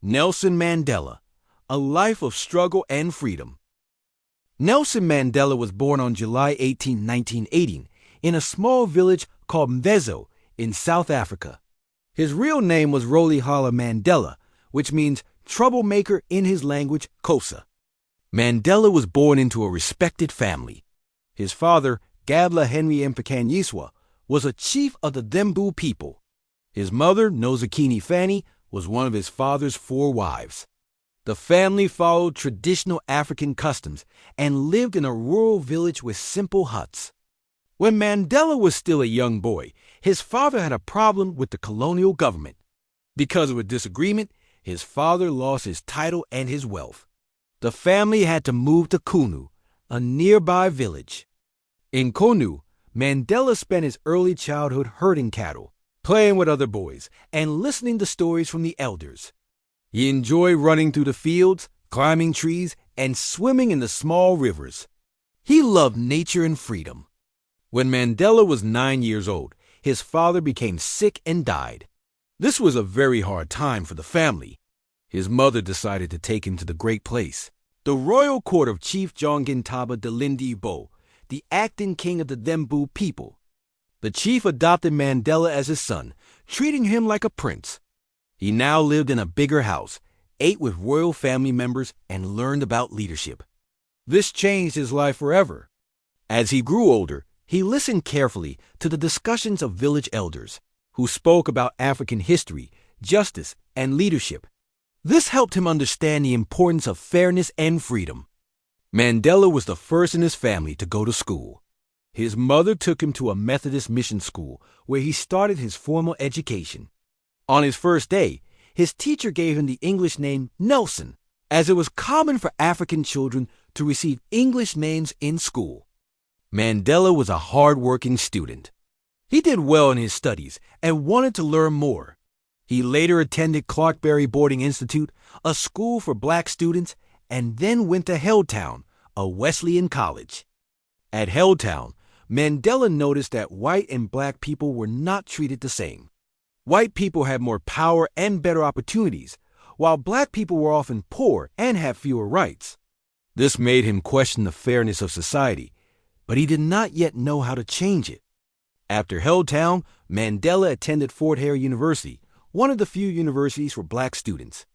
Nelson Mandela, a life of struggle and freedom. Nelson Mandela was born on July 18, 1918, in a small village called Mvezo in South Africa. His real name was Rolihlahla Mandela, which means troublemaker in his language, Xhosa. Mandela was born into a respected family. His father, Gadla Henry Mpikanyiswa, was a chief of the Thembu people. His mother, Nozakini Fanny, was one of his father's 4 wives. The family followed traditional African customs and lived in a rural village with simple huts. When Mandela was still a young boy, his father had a problem with the colonial government. Because of a disagreement, his father lost his title and his wealth. The family had to move to Kunu, a nearby village. In Kunu, Mandela spent his early childhood herding cattle, playing with other boys, and listening to stories from the elders. He enjoyed running through the fields, climbing trees, and swimming in the small rivers. He loved nature and freedom. When Mandela was 9 years old, his father became sick and died. This was a very hard time for the family. His mother decided to take him to the Great Place, the royal court of Chief Jongintaba Dalindi Bo, the acting king of the Thembu people. The chief adopted Mandela as his son, treating him like a prince. He now lived in a bigger house, ate with royal family members, and learned about leadership. This changed his life forever. As he grew older, he listened carefully to the discussions of village elders, who spoke about African history, justice, and leadership. This helped him understand the importance of fairness and freedom. Mandela was the first in his family to go to school. His mother took him to a Methodist mission school where he started his formal education. On his first day, his teacher gave him the English name Nelson, as it was common for African children to receive English names in school. Mandela was a hard-working student. He did well in his studies and wanted to learn more. He later attended Clarkberry Boarding Institute, a school for black students, and then went to Helltown, a Wesleyan college. At Helltown, Mandela noticed that white and black people were not treated the same. White people had more power and better opportunities, while black people were often poor and had fewer rights. This made him question the fairness of society, but he did not yet know how to change it. After Helltown, Mandela attended Fort Hare University, one of the few universities for black students.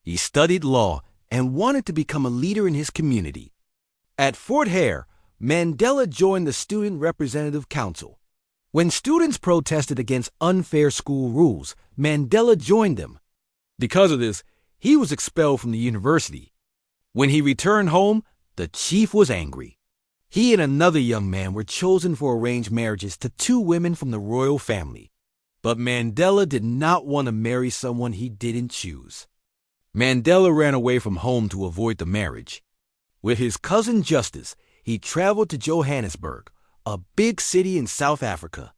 He studied law and wanted to become a leader in his community. At Fort Hare, Mandela joined the Student Representative Council. When students protested against unfair school rules, Mandela joined them. Because of this, he was expelled from the university. When he returned home, the chief was angry. He and another young man were chosen for arranged marriages to 2 women from the royal family. But Mandela did not want to marry someone he didn't choose. Mandela ran away from home to avoid the marriage. With his cousin Justice, he traveled to Johannesburg, a big city in South Africa.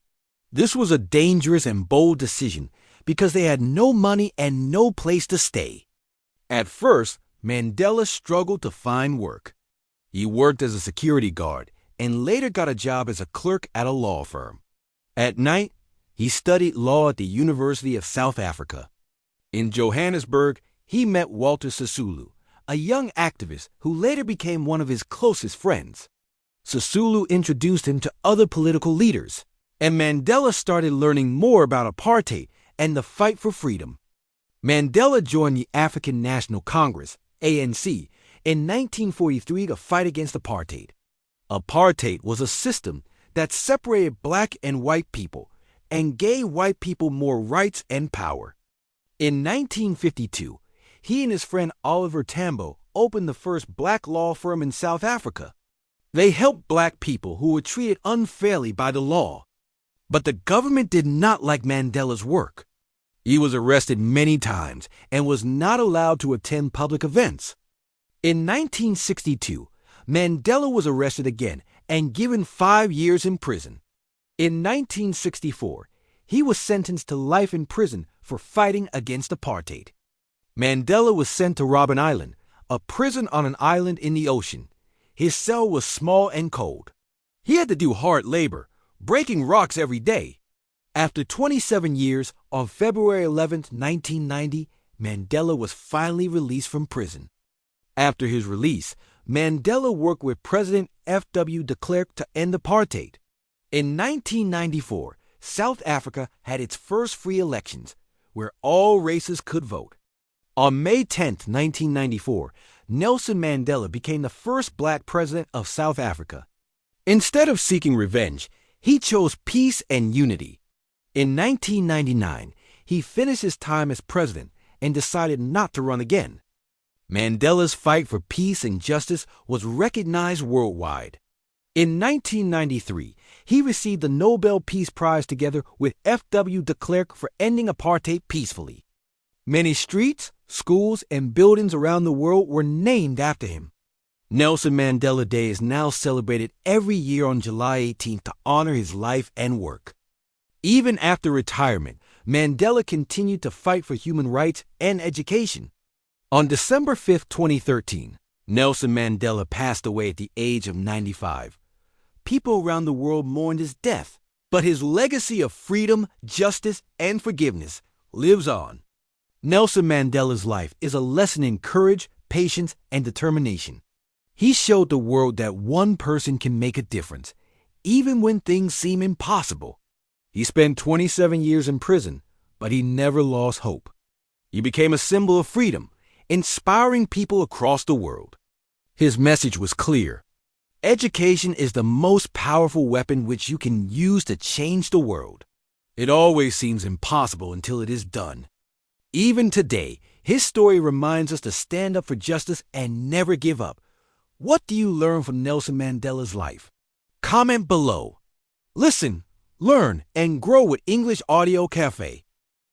This was a dangerous and bold decision because they had no money and no place to stay. At first, Mandela struggled to find work. He worked as a security guard and later got a job as a clerk at a law firm. At night, he studied law at the University of South Africa. In Johannesburg, he met Walter Sisulu, a young activist who later became one of his closest friends. Sisulu introduced him to other political leaders, and Mandela started learning more about apartheid and the fight for freedom. Mandela joined the African National Congress, ANC, in 1943 to fight against apartheid. Apartheid was a system that separated black and white people and gave white people more rights and power. In 1952, he and his friend Oliver Tambo opened the first black law firm in South Africa. They helped black people who were treated unfairly by the law. But the government did not like Mandela's work. He was arrested many times and was not allowed to attend public events. In 1962, Mandela was arrested again and given 5 years in prison. In 1964, he was sentenced to life in prison for fighting against apartheid. Mandela was sent to Robben Island, a prison on an island in the ocean. His cell was small and cold. He had to do hard labor, breaking rocks every day. After 27 years, on February 11, 1990, Mandela was finally released from prison. After his release, Mandela worked with President F.W. de Klerk to end apartheid. In 1994, South Africa had its first free elections, where all races could vote. On May 10, 1994, Nelson Mandela became the first black president of South Africa. Instead of seeking revenge, he chose peace and unity. In 1999, he finished his time as president and decided not to run again. Mandela's fight for peace and justice was recognized worldwide. In 1993, he received the Nobel Peace Prize together with F.W. de Klerk for ending apartheid peacefully. Many streets, schools, and buildings around the world were named after him. Nelson Mandela Day is now celebrated every year on July 18th to honor his life and work. Even after retirement, Mandela continued to fight for human rights and education. On December 5, 2013, Nelson Mandela passed away at the age of 95. People around the world mourned his death, but his legacy of freedom, justice, and forgiveness lives on. Nelson Mandela's life is a lesson in courage, patience, and determination. He showed the world that one person can make a difference, even when things seem impossible. He spent 27 years in prison, but he never lost hope. He became a symbol of freedom, inspiring people across the world. His message was clear. Education is the most powerful weapon which you can use to change the world. It always seems impossible until it is done. Even today, his story reminds us to stand up for justice and never give up. What do you learn from Nelson Mandela's life? Comment below. Listen, learn, and grow with English Audio Cafe.